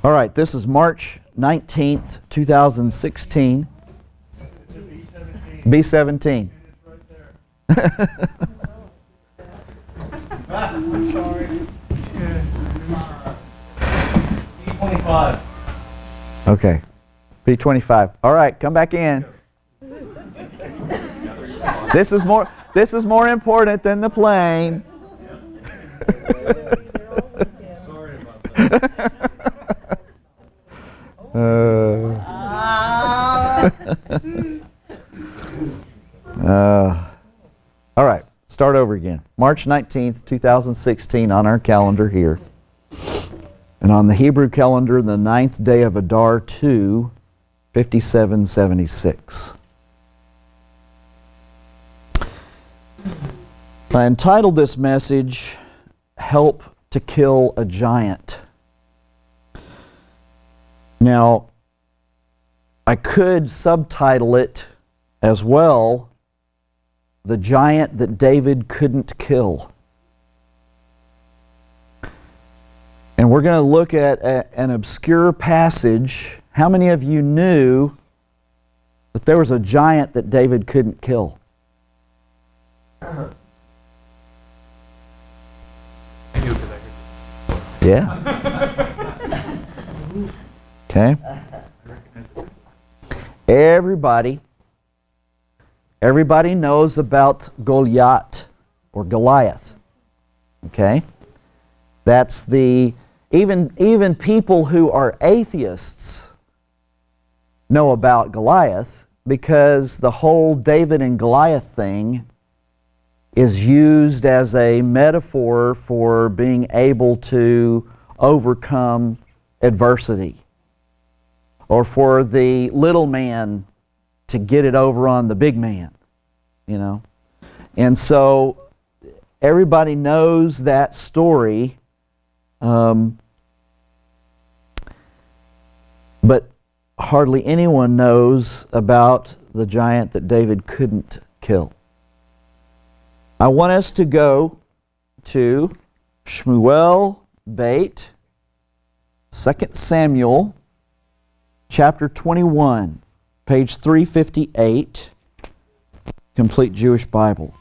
All right, this is March 19th, 2016. It's a B-17. B-17. It's right there. I'm sorry. B-25. Okay. B-25. All right, come back in. This is more important than the plane. Sorry about that. All right, start over again. March 19th, 2016 on our calendar here. And on the Hebrew calendar, the 9th day of Adar 2, 5776. I entitled this message, Help to Kill a Giant. Now, I could subtitle it as well, The Giant That David Couldn't Kill. And we're going to look at an obscure passage. How many of you knew that there was a giant that David couldn't kill? Yeah. Okay. Everybody knows about Goliath or Goliath. Okay? That's even people who are atheists know about Goliath, because the whole David and Goliath thing is used as a metaphor for being able to overcome adversity, or for the little man to get it over on the big man, you know. And so everybody knows that story, but hardly anyone knows about the giant that David couldn't kill. I want us to go to Shmuel Beit, 2 Samuel, chapter 21, page 358, Complete Jewish Bible.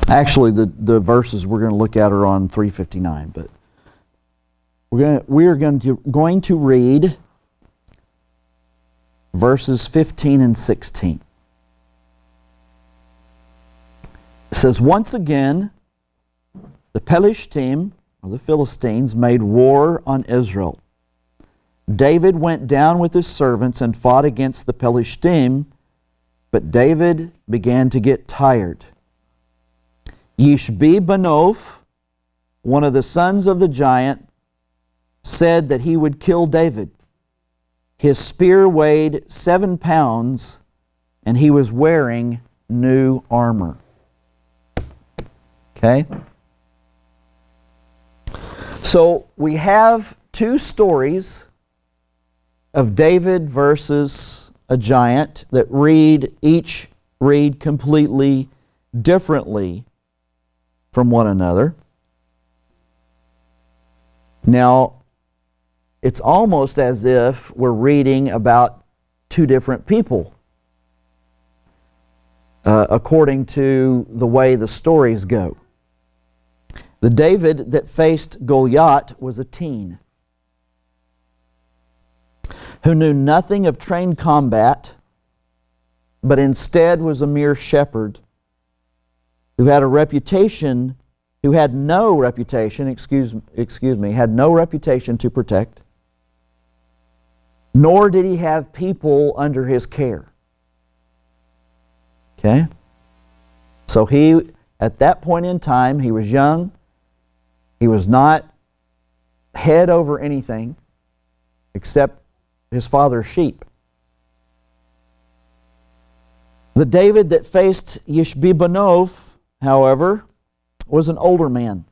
Actually, the verses we're going to look at are on 359, but we are going to read verses 15 and 16. It says, "Once again, the Pelishtim, or the Philistines, made war on Israel. David went down with his servants and fought against the Pelishtim, but David began to get tired. Yishbi Banov, one of the sons of the giant, said that he would kill David. His spear weighed 7 pounds, and he was wearing new armor." Okay? So we have two stories of David versus a giant that each read completely differently from one another. Now, it's almost as if we're reading about two different people, according to the way the stories go. The David that faced Goliath was a teen who knew nothing of trained combat, but instead was a mere shepherd who had no reputation to protect, nor did he have people under his care. Okay? So at that point in time, he was young. He was not head over anything except his father's sheep. The David that faced Yishbi-Banov, however, was an older man,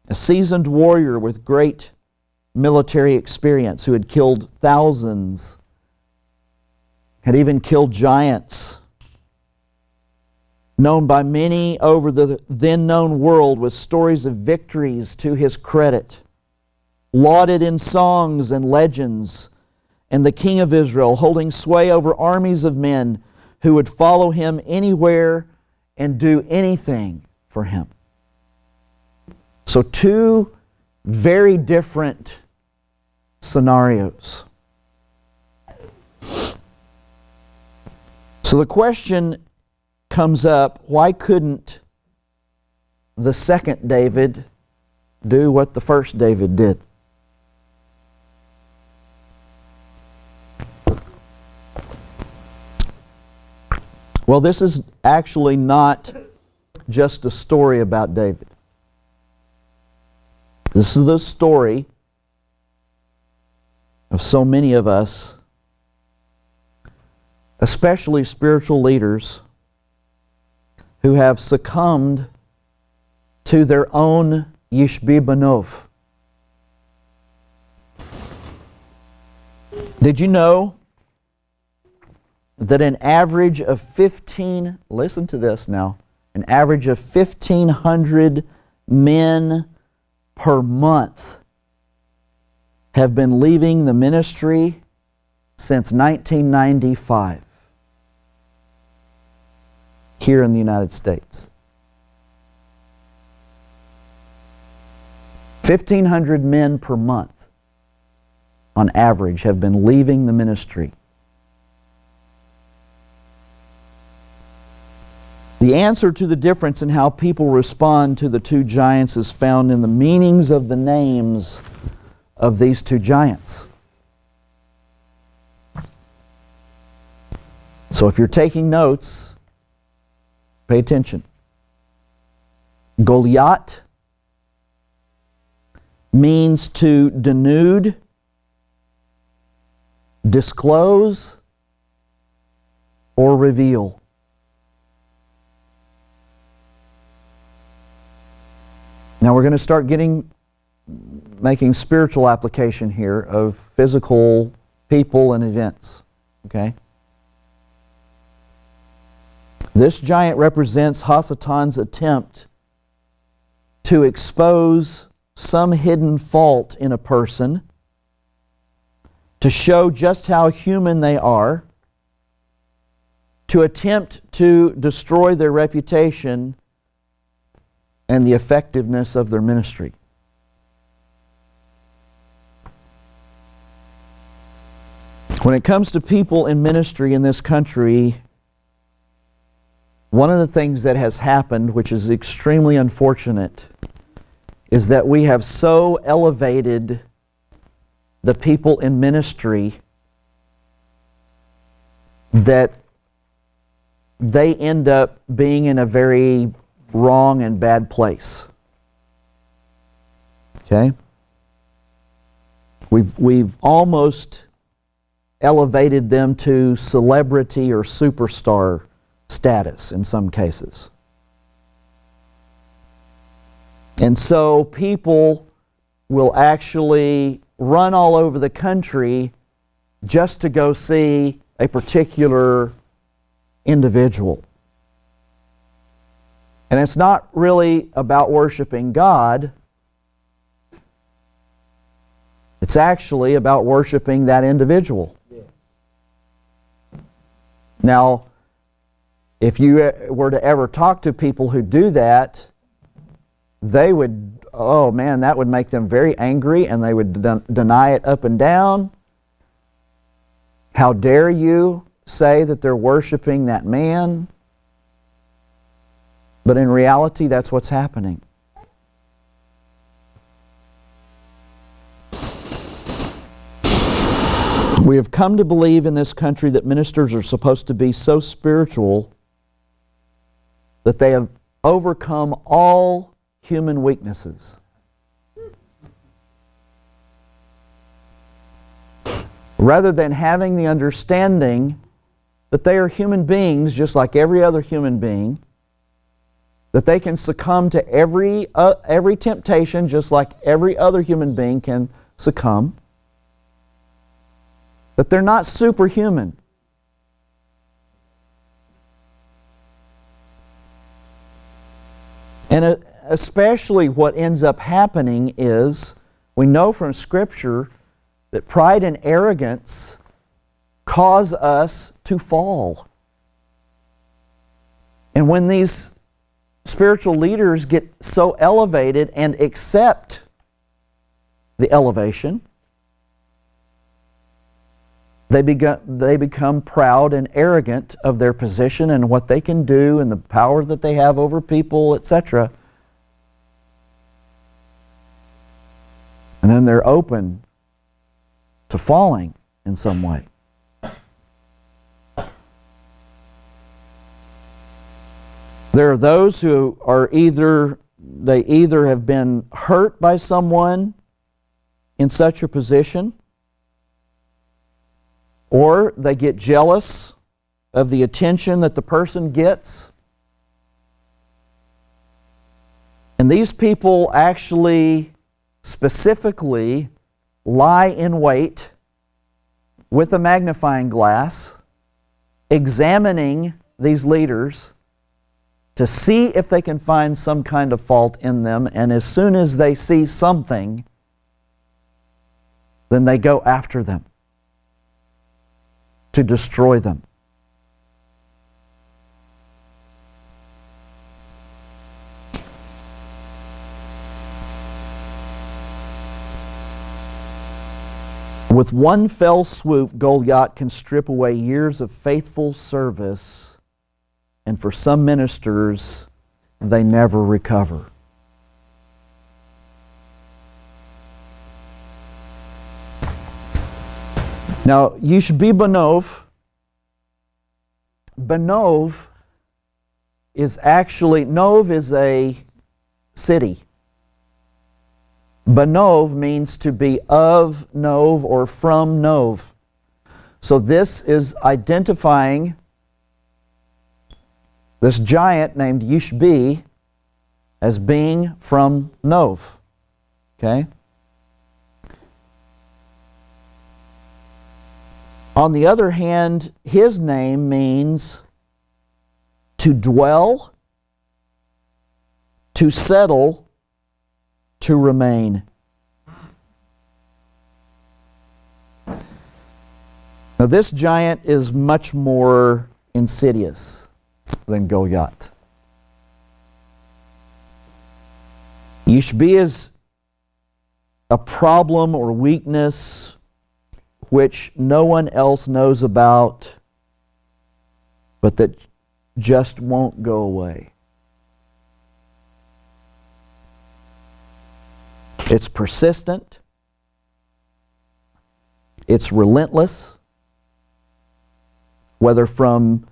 a seasoned warrior with great military experience who had killed thousands had even killed giants, known by many over the then known world with stories of victories to his credit, lauded in songs and legends, and the King of Israel, holding sway over armies of men who would follow him anywhere and do anything for him. So two very different scenarios. So the question comes up, why couldn't the second David do what the first David did? Well, this is actually not just a story about David. This is the story of so many of us, especially spiritual leaders, who have succumbed to their own Yishbi Banov. Did you know that an average of 15, listen to this now, an average of 1,500 men per month have been leaving the ministry since 1995 here in the United States? 1,500 men per month on average have been leaving the ministry. The answer to the difference in how people respond to the two giants is found in the meanings of the names of these two giants. So if you're taking notes, pay attention. Goliath means to denude, disclose, or reveal. Now we're going to start making spiritual application here of physical people and events. Okay? This giant represents Hasatan's attempt to expose some hidden fault in a person, to show just how human they are, to attempt to destroy their reputation and the effectiveness of their ministry. When it comes to people in ministry in this country, one of the things that has happened, which is extremely unfortunate, is that we have so elevated the people in ministry that they end up being in a very wrong and bad place. Okay? We've almost elevated them to celebrity or superstar status in some cases. And so people will actually run all over the country just to go see a particular individual. And it's not really about worshiping God. It's actually about worshiping that individual. Yes. Now, if you were to ever talk to people who do that, they would, oh man, that would make them very angry, and they would deny it up and down. How dare you say that they're worshiping that man? But in reality, that's what's happening. We have come to believe in this country that ministers are supposed to be so spiritual that they have overcome all human weaknesses. Rather than having the understanding that they are human beings just like every other human being, that they can succumb to every temptation just like every other human being can succumb, that they're not superhuman, And especially what ends up happening is, we know from Scripture that pride and arrogance cause us to fall. And when these spiritual leaders get so elevated and accept the elevation, they become proud and arrogant of their position and what they can do and the power that they have over people, etc. And then they're open to falling in some way. There are those who are either have been hurt by someone in such a position, or they get jealous of the attention that the person gets. And these people actually specifically lie in wait with a magnifying glass, examining these leaders to see if they can find some kind of fault in them, and as soon as they see something, then they go after them to destroy them. With one fell swoop, Goliath can strip away years of faithful service, and for some ministers, they never recover. Now, Yishbi Benov. Benov is actually, Nov is a city. Benov means to be of Nov or from Nov. So this is identifying this giant named Yishbi as being from Nov. Okay? On the other hand, his name means to dwell, to settle, to remain. Now this giant is much more insidious than Goliath. Yishbi is a problem or weakness which no one else knows about, but that just won't go away. It's persistent. It's relentless, whether from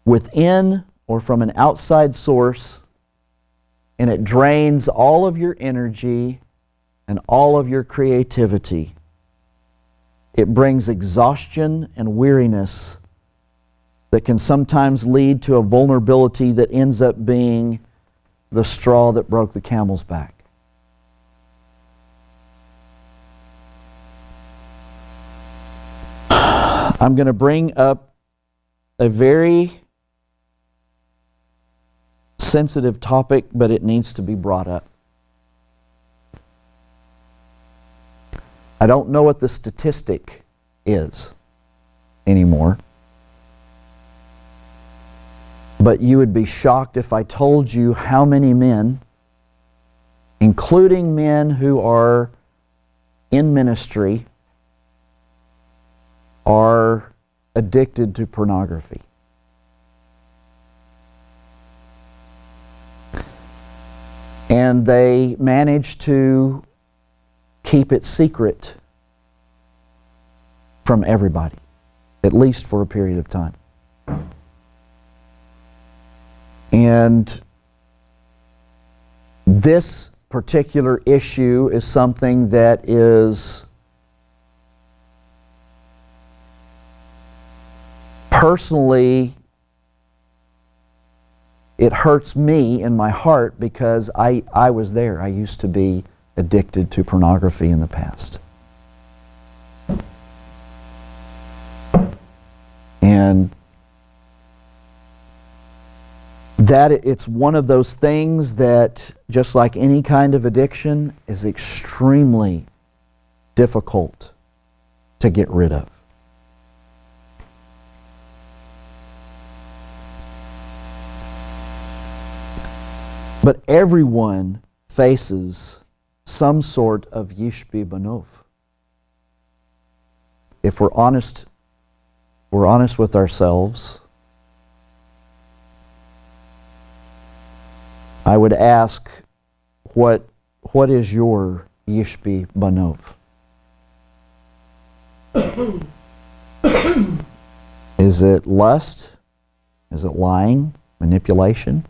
within or from an outside source, and it drains all of your energy and all of your creativity. It brings exhaustion and weariness that can sometimes lead to a vulnerability that ends up being the straw that broke the camel's back. I'm going to bring up a very sensitive topic, but it needs to be brought up. I don't know what the statistic is anymore, but you would be shocked if I told you how many men, including men who are in ministry, are addicted to pornography. And they manage to keep it secret from everybody, at least for a period of time. And this particular issue is something that is personally, it hurts me in my heart because I was there. I used to be addicted to pornography in the past. And that it's one of those things that, just like any kind of addiction, is extremely difficult to get rid of. But everyone faces some sort of Yishbi Banov. If we're honest with ourselves, I would ask, what is your Yishbi Banov? Is it lust? Is it lying? Manipulation?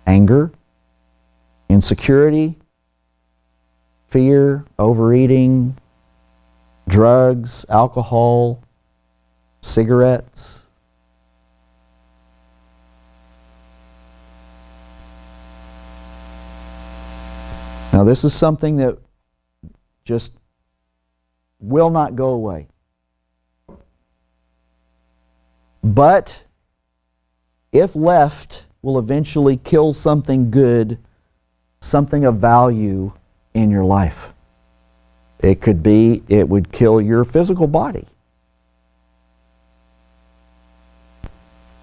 Anger? Insecurity? Fear? Overeating? Drugs? Alcohol? Cigarettes? Now, this is something that just will not go away. But if left, will eventually kill something good, something of value in your life. It would kill your physical body.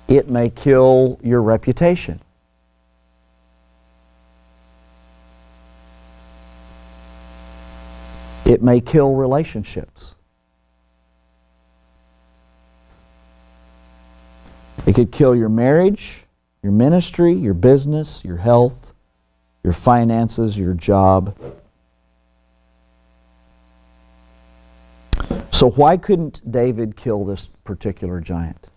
It may kill your reputation. It may kill relationships. It could kill your marriage, your ministry, your business, your health, your finances, your job. So why couldn't David kill this particular giant?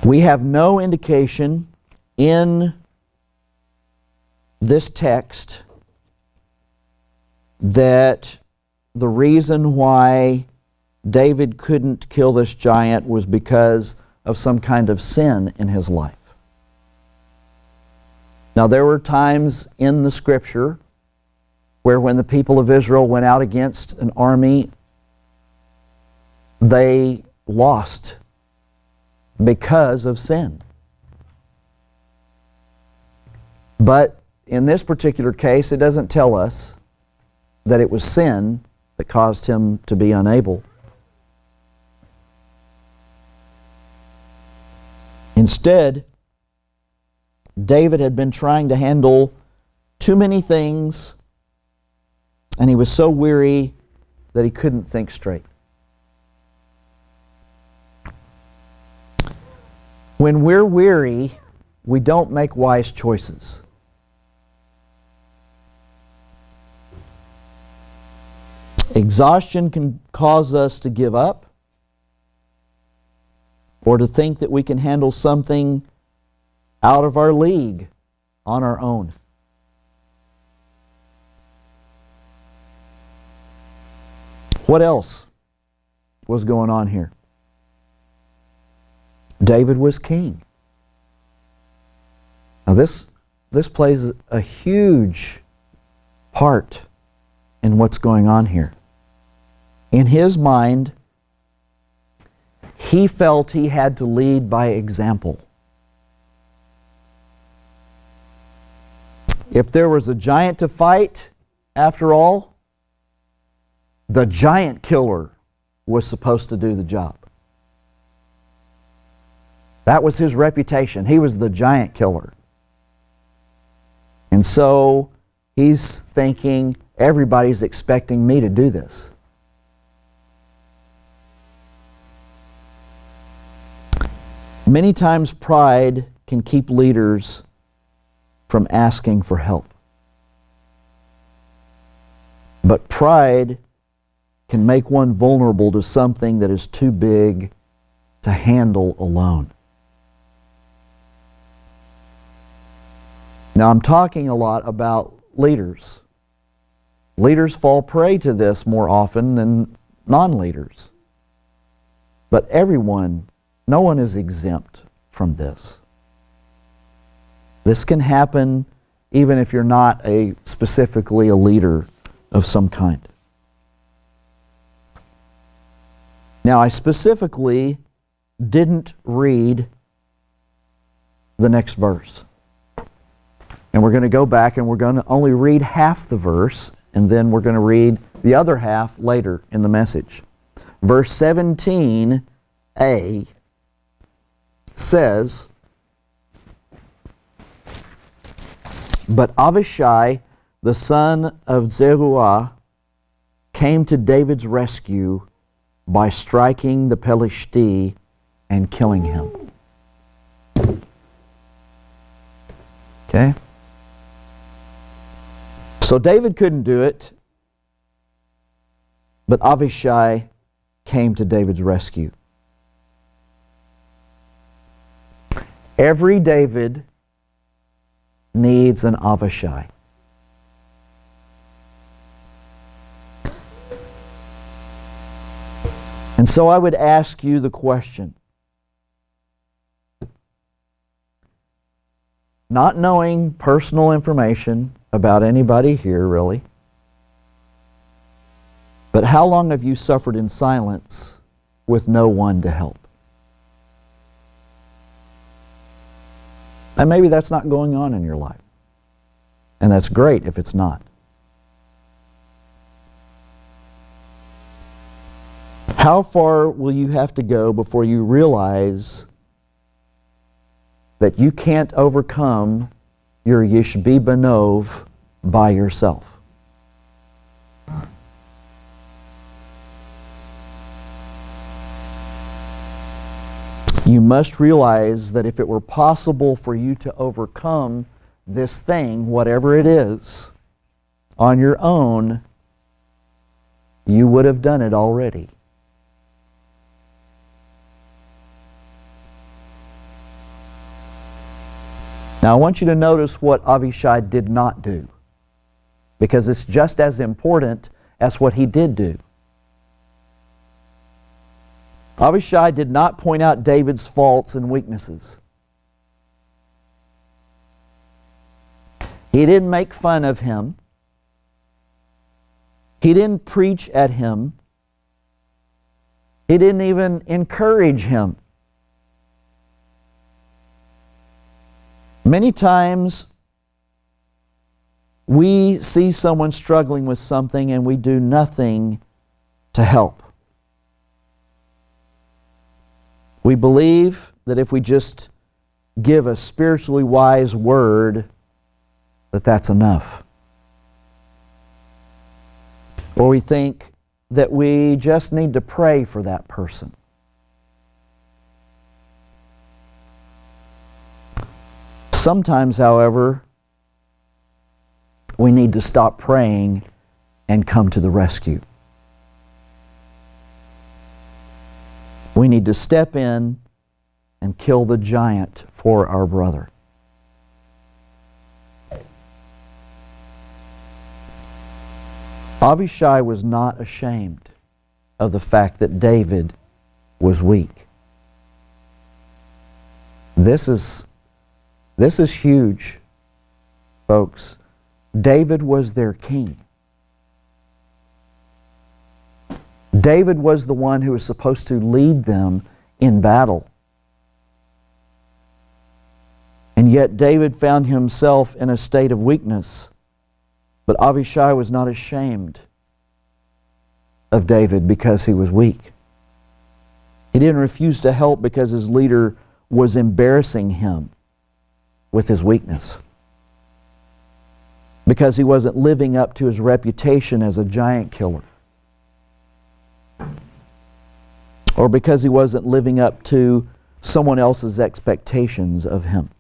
We have no indication in this text that the reason why David couldn't kill this giant was because of some kind of sin in his life. Now, there were times in the Scripture where when the people of Israel went out against an army, they lost because of sin. But in this particular case, it doesn't tell us that it was sin that caused him to be unable. Instead, David had been trying to handle too many things, and he was so weary that he couldn't think straight. When we're weary, we don't make wise choices. Exhaustion can cause us to give up or to think that we can handle something out of our league on our own. What else was going on here? David was king. Now this plays a huge part in what's going on here. In his mind, he felt he had to lead by example. If there was a giant to fight, after all, the giant killer was supposed to do the job. That was his reputation. He was the giant killer. And so he's thinking, everybody's expecting me to do this. Many times pride can keep leaders from asking for help. But pride can make one vulnerable to something that is too big to handle alone. Now, I'm talking a lot about leaders. Leaders fall prey to this more often than non-leaders. But no one is exempt from this. This can happen even if you're not specifically a leader of some kind. Now, I specifically didn't read the next verse. And we're going to go back and we're going to only read half the verse, and then we're going to read the other half later in the message. Verse 17a says, "But Avishai, the son of Zeruiah, came to David's rescue by striking the Pelishti and killing him." Okay? So David couldn't do it, but Avishai came to David's rescue. Every David needs an Avishai. And so I would ask you the question, not knowing personal information about anybody here really, but how long have you suffered in silence with no one to help? And maybe that's not going on in your life. And that's great if it's not. How far will you have to go before you realize that you can't overcome your Yishbi Benov by yourself? You must realize that if it were possible for you to overcome this thing, whatever it is, on your own, you would have done it already. Now I want you to notice what Avishai did not do, because it's just as important as what he did do. Avishai did not point out David's faults and weaknesses. He didn't make fun of him. He didn't preach at him. He didn't even encourage him. Many times we see someone struggling with something and we do nothing to help. We believe that if we just give a spiritually wise word, that that's enough. Or we think that we just need to pray for that person. Sometimes, however, we need to stop praying and come to the rescue. We need to step in and kill the giant for our brother. Avishai was not ashamed of the fact that David was weak. This is huge, folks. David was their king. David was the one who was supposed to lead them in battle. And yet David found himself in a state of weakness. But Avishai was not ashamed of David because he was weak. He didn't refuse to help because his leader was embarrassing him with his weakness. Because he wasn't living up to his reputation as a giant killer. Or because he wasn't living up to someone else's expectations of him.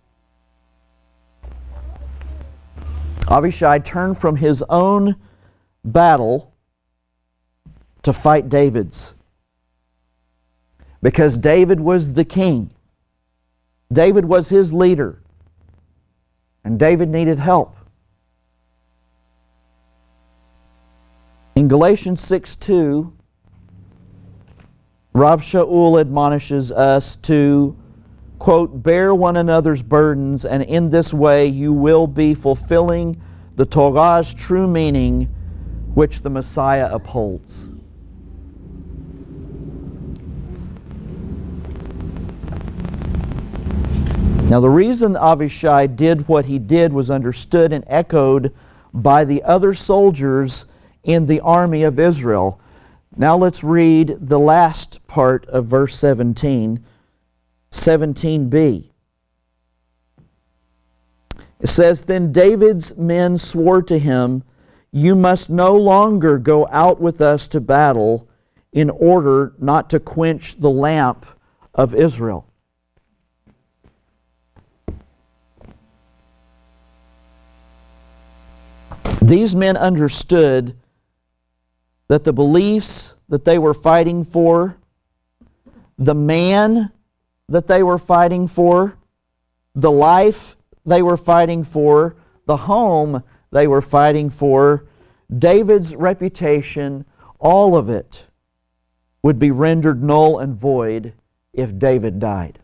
Avishai turned from his own battle to fight David's. Because David was the king. David was his leader. And David needed help. In Galatians 6:2, Rav Shaul admonishes us to, quote, bear one another's burdens, and in this way you will be fulfilling the Torah's true meaning, which the Messiah upholds. Now the reason Abishai did what he did was understood and echoed by the other soldiers in the army of Israel. Now let's read the last part of verse 17, 17b. It says, "Then David's men swore to him, 'You must no longer go out with us to battle in order not to quench the lamp of Israel.'" These men understood that the beliefs that they were fighting for, the man that they were fighting for, the life they were fighting for, the home they were fighting for, David's reputation, all of it would be rendered null and void if David died.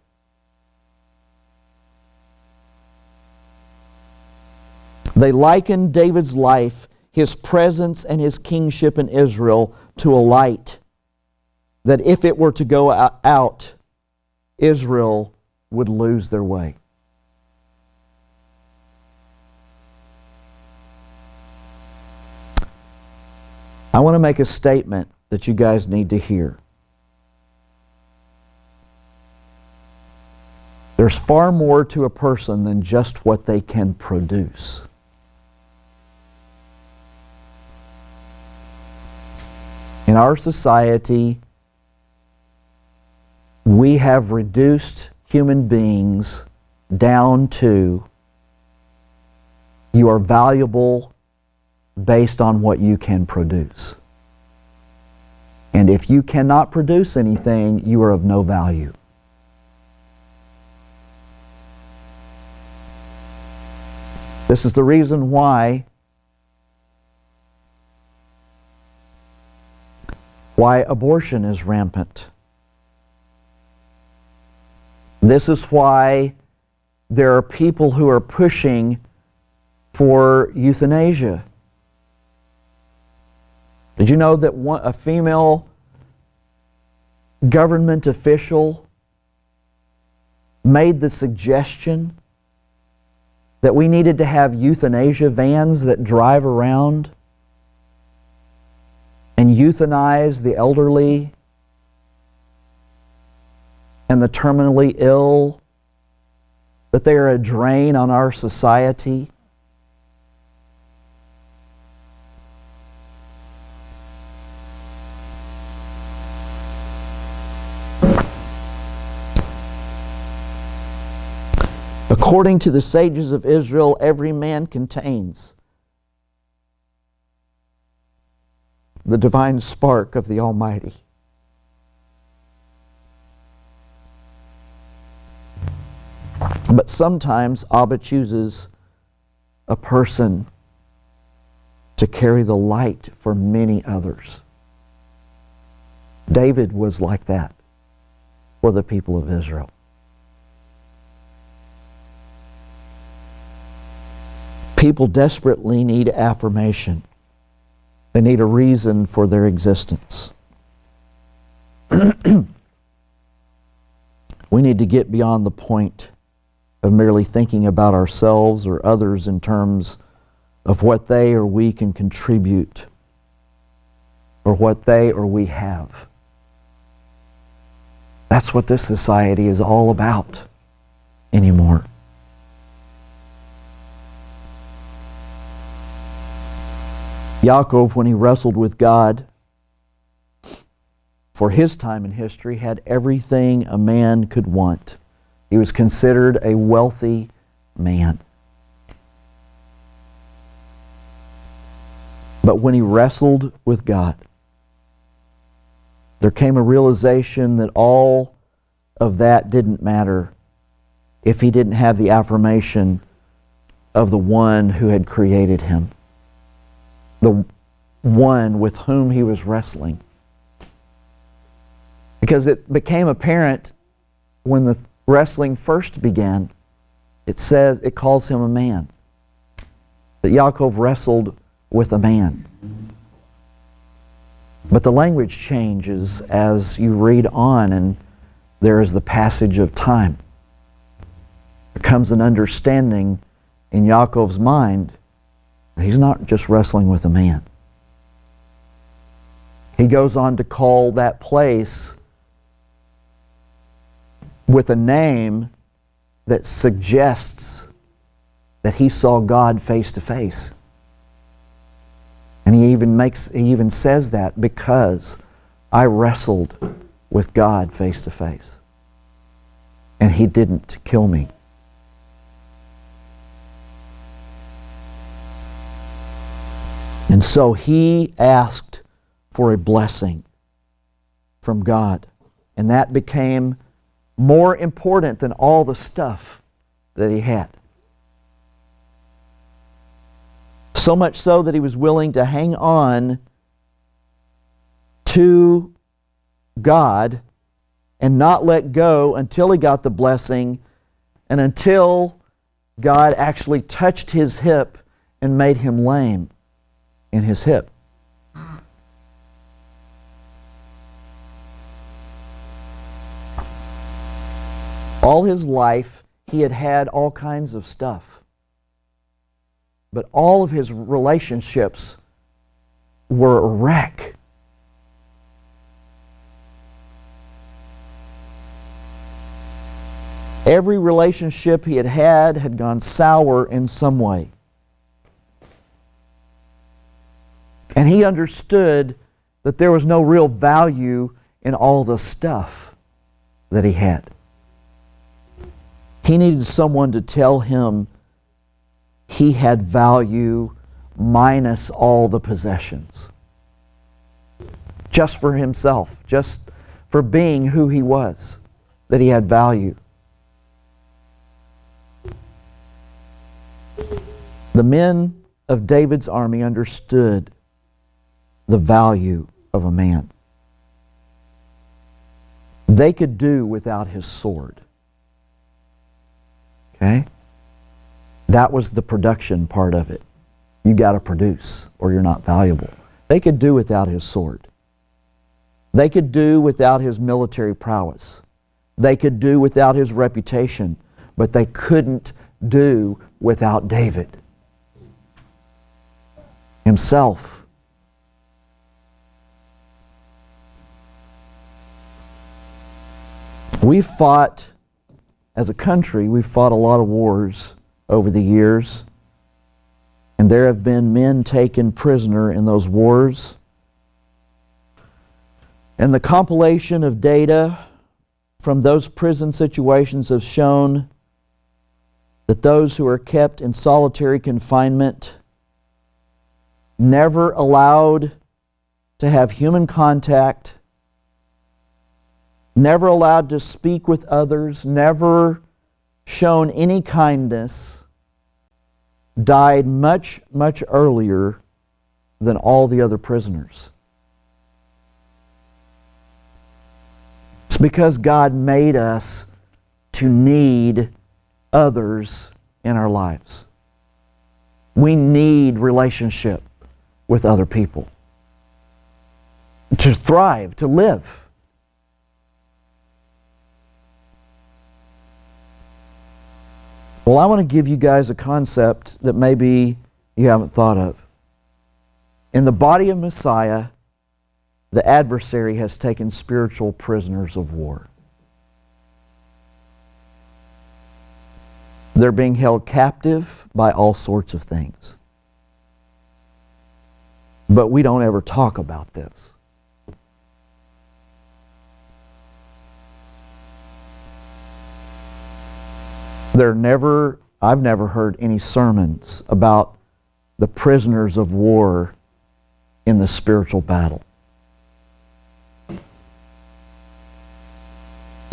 They likened David's life, his presence, and his kingship in Israel to a light that if it were to go out, Israel would lose their way. I want to make a statement that you guys need to hear. There's far more to a person than just what they can produce. In our society, we have reduced human beings down to, you are valuable based on what you can produce. And if you cannot produce anything, you are of no value. This is the reason why abortion is rampant. This is why there are people who are pushing for euthanasia. Did you know that a female government official made the suggestion that we needed to have euthanasia vans that drive around and euthanize the elderly and the terminally ill, that they are a drain on our society? According to the sages of Israel, every man contains the divine spark of the Almighty. But sometimes Abba chooses a person to carry the light for many others. David was like that for the people of Israel. People desperately need affirmation. They need a reason for their existence. We need to get beyond the point of merely thinking about ourselves or others in terms of what they or we can contribute or what they or we have. That's what this society is all about anymore. Yaakov, when he wrestled with God, for his time in history, had everything a man could want. He was considered a wealthy man. But when he wrestled with God, there came a realization that all of that didn't matter if he didn't have the affirmation of the one who had created him, the one with whom he was wrestling. Because it became apparent when the wrestling first began, it calls him a man. That Yaakov wrestled with a man. But the language changes as you read on and there is the passage of time. there comes an understanding in Yaakov's mind that he's not just wrestling with a man. He goes on to call that place with a name that suggests that he saw God face to face. And he even says that, because I wrestled with God face to face. And he didn't kill me. And so he asked for a blessing from God. And that became more important than all the stuff that he had. So much so that he was willing to hang on to God and not let go until he got the blessing, and until God actually touched his hip and made him lame in his hip. All his life, he had had all kinds of stuff. But all of his relationships were a wreck. Every relationship he had gone sour in some way. And he understood that there was no real value in all the stuff that he had. He needed someone to tell him he had value minus all the possessions. Just for himself, just for being who he was, that he had value. The men of David's army understood the value of a man. They could do without his sword. Okay? That was the production part of it. You got to produce or you're not valuable. They could do without his sword. They could do without his military prowess. They could do without his reputation, but they couldn't do without David himself. We've fought, as a country, we've fought a lot of wars over the years, and there have been men taken prisoner in those wars. And the compilation of data from those prison situations have shown that those who are kept in solitary confinement, never allowed to have human contact, never allowed to speak with others, never shown any kindness, died much, much earlier than all the other prisoners. It's because God made us to need others in our lives. We need relationship with other people to thrive, to live. Well, I want to give you guys a concept that maybe you haven't thought of. In the body of Messiah, the adversary has taken spiritual prisoners of war. They're being held captive by all sorts of things. But we don't ever talk about this. I've never heard any sermons about the prisoners of war in the spiritual battle.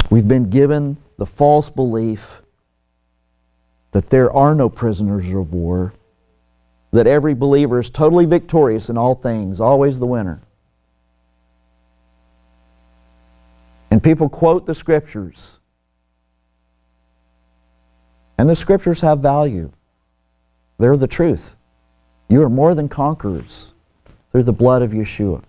We've been given the false belief that there are no prisoners of war, that every believer is totally victorious in all things, always the winner. And people quote the Scriptures. And the Scriptures have value. They're the truth. You are more than conquerors through the blood of Yeshua.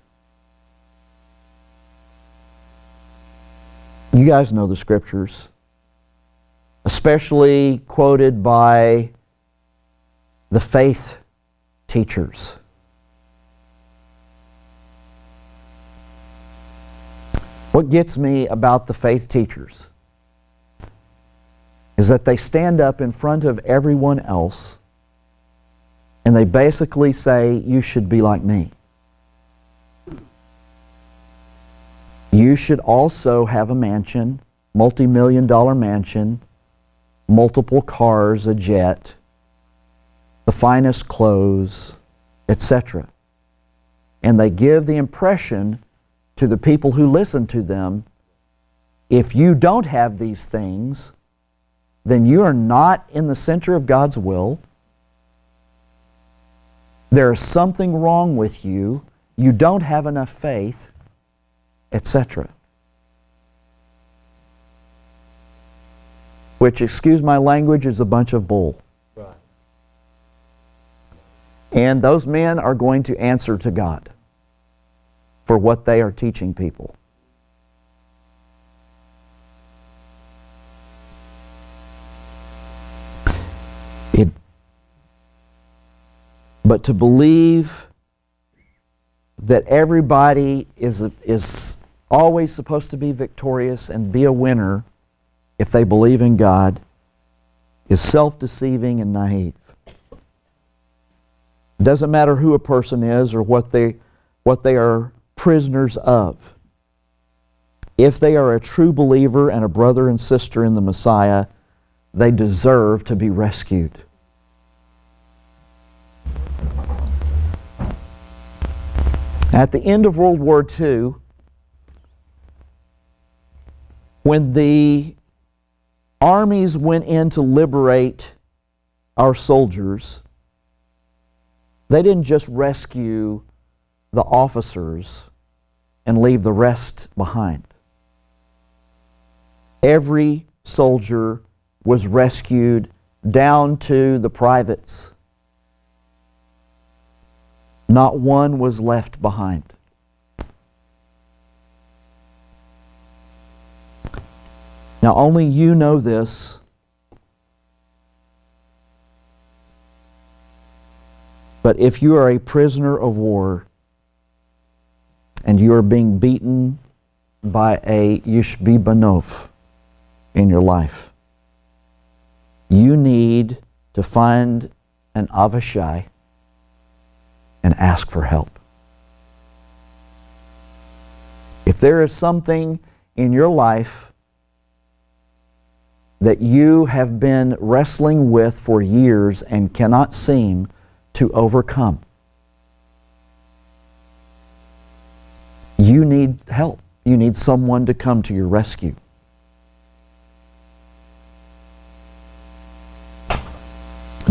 You guys know the Scriptures. especially quoted by the faith teachers. What gets me about the faith teachers is that they stand up in front of everyone else and they basically say, you should be like me. You should also have a mansion, multi-million-dollar mansion, multiple cars, a jet, the finest clothes, etc. And they give the impression to the people who listen to them, if you don't have these things, then you are not in the center of God's will. There is something wrong with you. You don't have enough faith, etc. Which, excuse my language, is a bunch of bull. Right. And those men are going to answer to God for what they are teaching people. But to believe that everybody is always supposed to be victorious and be a winner if they believe in God is self-deceiving and naive. It doesn't matter who a person is or what they are prisoners of. If they are a true believer and a brother and sister in the Messiah, they deserve to be rescued. At the end of World War II, when the armies went in to liberate our soldiers, they didn't just rescue the officers and leave the rest behind. Every soldier was rescued down to the privates. Not one was left behind. Now, only you know this, but if you are a prisoner of war and you are being beaten by a Yushbi Banov in your life, you need to find an Avishai and ask for help. If there is something in your life that you have been wrestling with for years and cannot seem to overcome, you need help. You need someone to come to your rescue.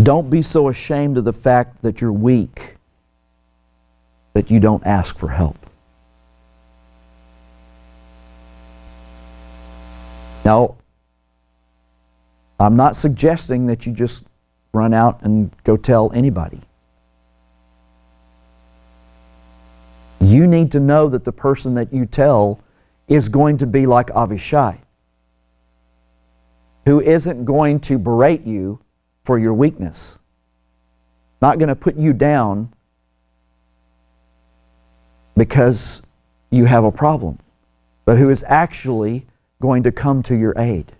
Don't be so ashamed of the fact that you're weak that you don't ask for help. Now, I'm not suggesting that you just run out and go tell anybody. You need to know that the person that you tell is going to be like Avishai, who isn't going to berate you for your weakness, not going to put you down because you have a problem, but who is actually going to come to your aid.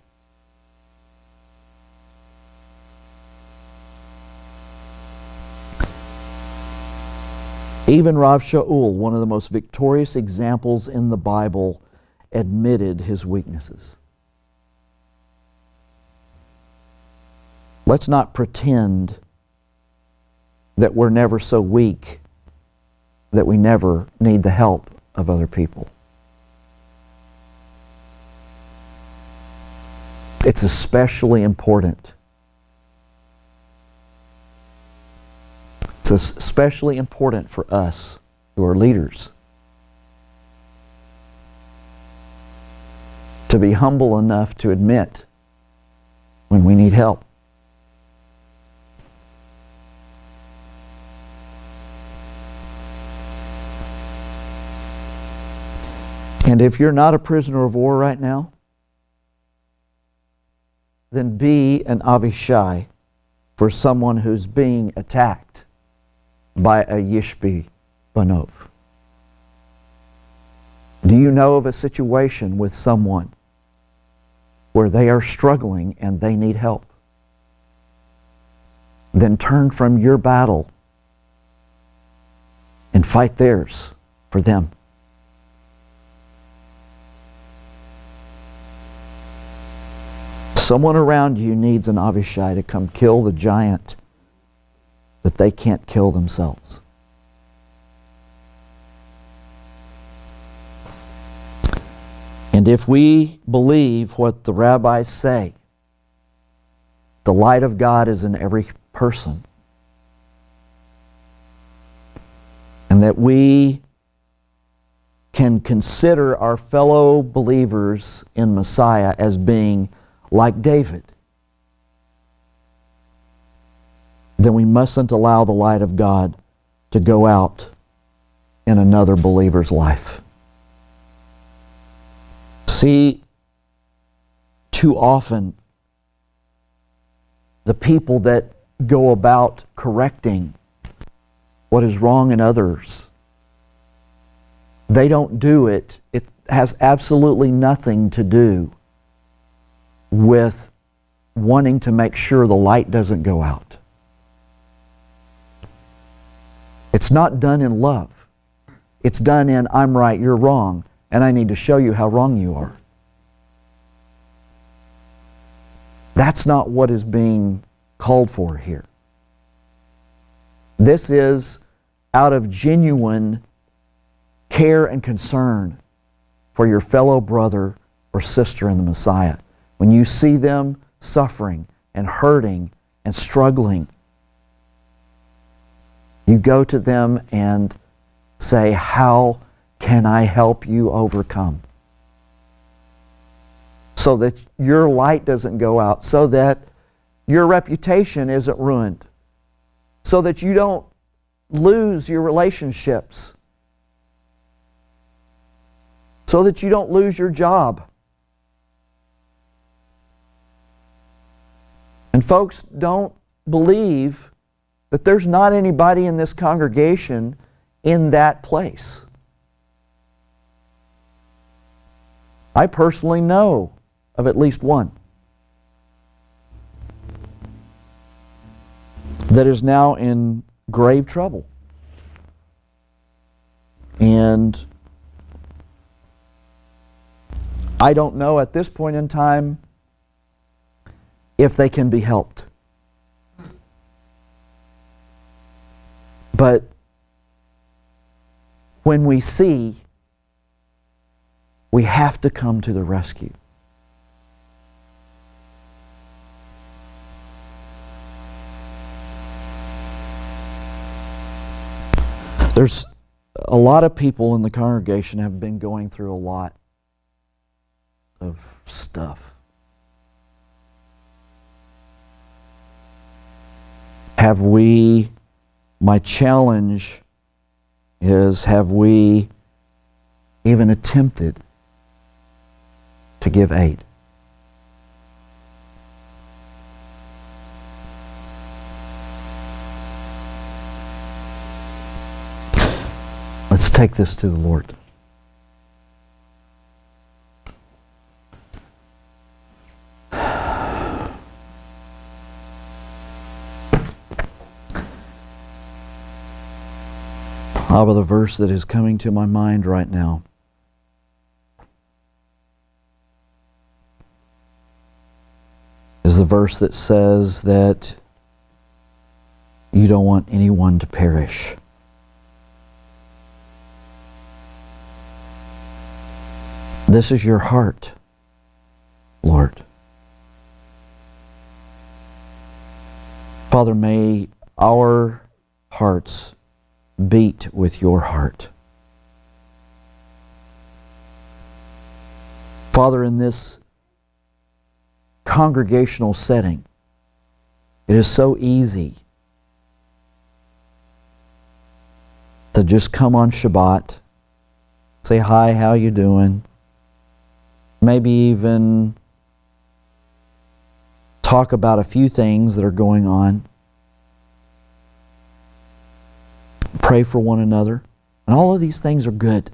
Even Rav Shaul, one of the most victorious examples in the Bible, admitted his weaknesses. Let's not pretend that we're never so weak that we never need the help of other people. It's especially important. It's especially important for us who are leaders to be humble enough to admit when we need help. And if you're not a prisoner of war right now, than be an Avishai for someone who's being attacked by a Yishbi Banov? Do you know of a situation with someone where they are struggling and they need help? Then turn from your battle and fight theirs for them. Someone around you needs an Avishai to come kill the giant that they can't kill themselves. And if we believe what the rabbis say, the light of God is in every person, and that we can consider our fellow believers in Messiah as being like David, then we mustn't allow the light of God to go out in another believer's life. See, too often, the people that go about correcting what is wrong in others, they don't do it. It has absolutely nothing to do with wanting to make sure the light doesn't go out. It's not done in love. It's done in, I'm right, you're wrong, and I need to show you how wrong you are. That's not what is being called for here. This is out of genuine care and concern for your fellow brother or sister in the Messiah. When you see them suffering and hurting and struggling, you go to them and say, how can I help you overcome? So that your light doesn't go out, so that your reputation isn't ruined, so that you don't lose your relationships, so that you don't lose your job. And folks, don't believe that there's not anybody in this congregation in that place. I personally know of at least one that is now in grave trouble. And I don't know at this point in time if they can be helped. But when we see, we have to come to the rescue. There's a lot of people in the congregation have been going through a lot of stuff. My challenge is, have we even attempted to give aid? Let's take this to the Lord. Abba, the verse that is coming to my mind right now is the verse that says that you don't want anyone to perish. This is your heart, Lord. Father, may our hearts beat with your heart. Father, in this congregational setting, it is so easy to just come on Shabbat, say, hi, how you doing? Maybe even talk about a few things that are going on. Pray for one another. And all of these things are good.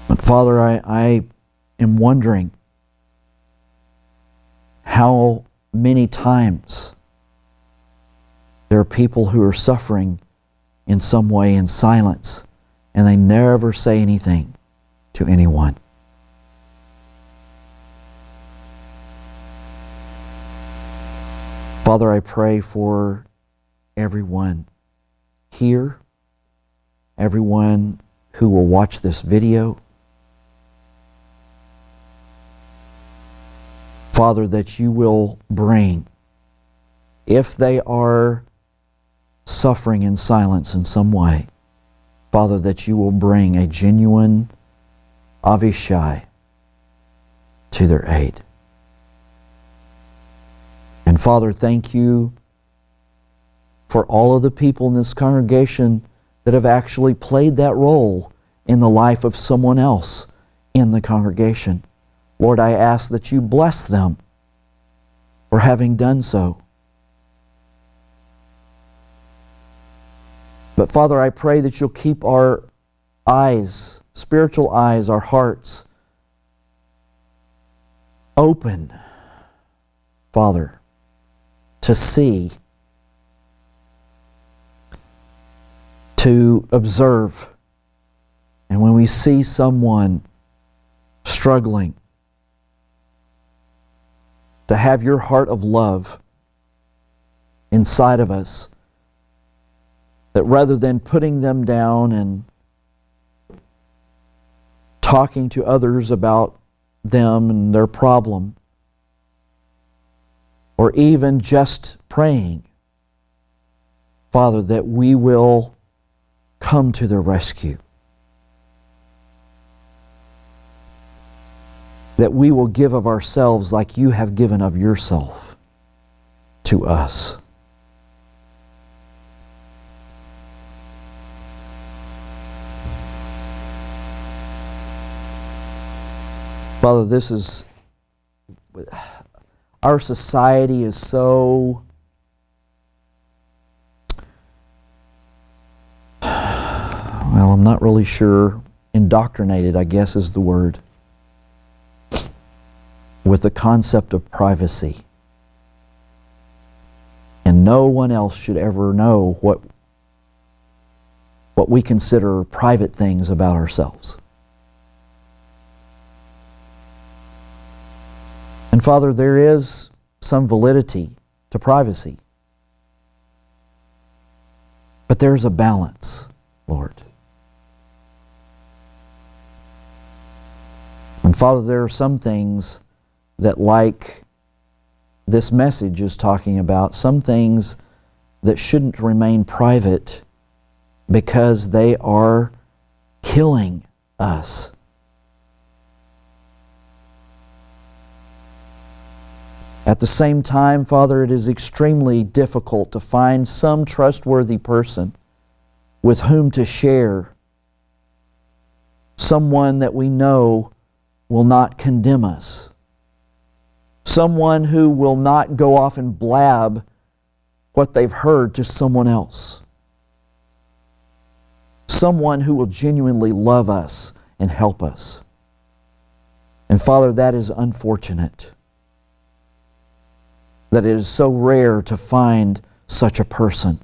But Father, I am wondering how many times there are people who are suffering in some way in silence, and they never say anything to anyone. Father, I pray for everyone here, everyone who will watch this video. Father, that you will bring, if they are suffering in silence in some way, Father, that you will bring a genuine Avishai to their aid. And Father, thank you for all of the people in this congregation that have actually played that role in the life of someone else in the congregation. Lord, I ask that you bless them for having done so. But Father, I pray that you'll keep our eyes, spiritual eyes, our hearts open, Father, to see, to observe. And when we see someone struggling, to have your heart of love inside of us, that rather than putting them down and talking to others about them and their problem, or even just praying, Father, that we will come to their rescue. That we will give of ourselves like you have given of yourself to us. Father, this is, our society is so well, I'm not really sure, indoctrinated, I guess is the word, with the concept of privacy. And no one else should ever know what we consider private things about ourselves. And Father, there is some validity to privacy. But there's a balance, Lord. And Father, there are some things that, like this message is talking about, some things that shouldn't remain private because they are killing us. At the same time, Father, it is extremely difficult to find some trustworthy person with whom to share, someone that we know will not condemn us, someone who will not go off and blab what they've heard to someone else, someone who will genuinely love us and help us. And Father, that is unfortunate, that it is so rare to find such a person.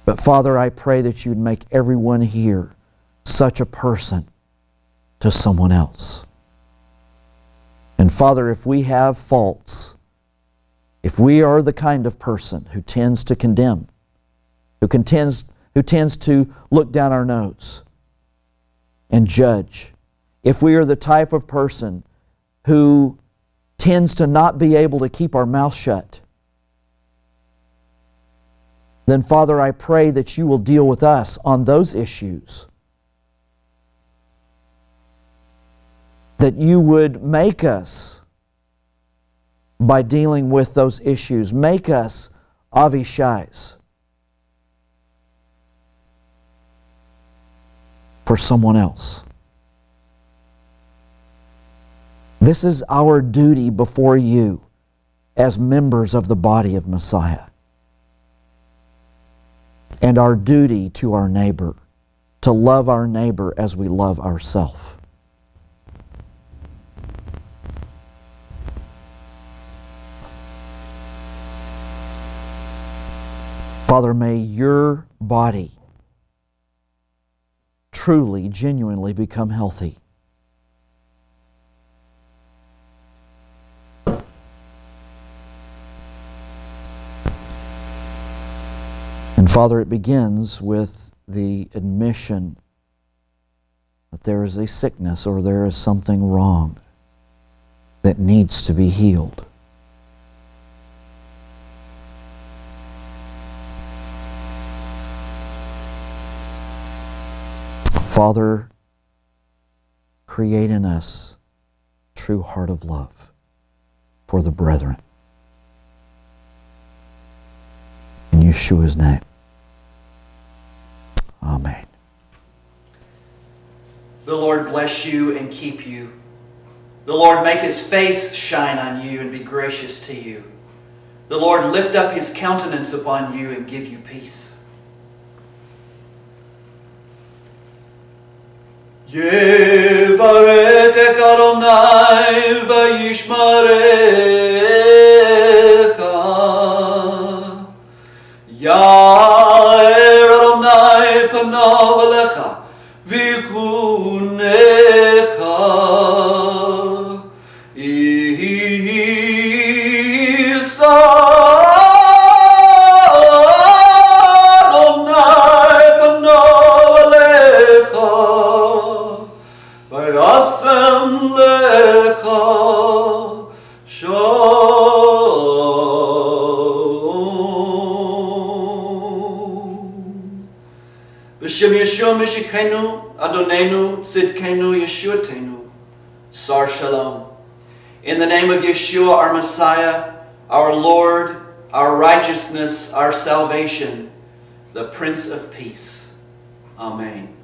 But Father, I pray that you'd make everyone here such a person to someone else. And Father, if we have faults, if we are the kind of person who tends to condemn, who tends to look down our nose and judge, if we are the type of person who tends to not be able to keep our mouth shut, then Father, I pray that you will deal with us on those issues. That you would make us, by dealing with those issues, make us Avishais for someone else. This is our duty before you as members of the body of Messiah. And our duty to our neighbor, to love our neighbor as we love ourselves. Father, may your body truly, genuinely become healthy. And Father, it begins with the admission that there is a sickness or there is something wrong that needs to be healed. Father, create in us a true heart of love for the brethren. In Yeshua's name. Amen. The Lord bless you and keep you. The Lord make his face shine on you and be gracious to you. The Lord lift up his countenance upon you and give you peace. Yevarechek Adonai v'yishmarecha. Ya'er Adonai panav alecha v'yichunecha. Yisa Adonai panav alecha v'yasem lecha shalom. B'shem Yeshua Mishikenu Adonenu Tzidkenu Yeshuatenu Sar Shalom. In the name of Yeshua, our Messiah, our Lord, our righteousness, our salvation, the Prince of Peace. Amen.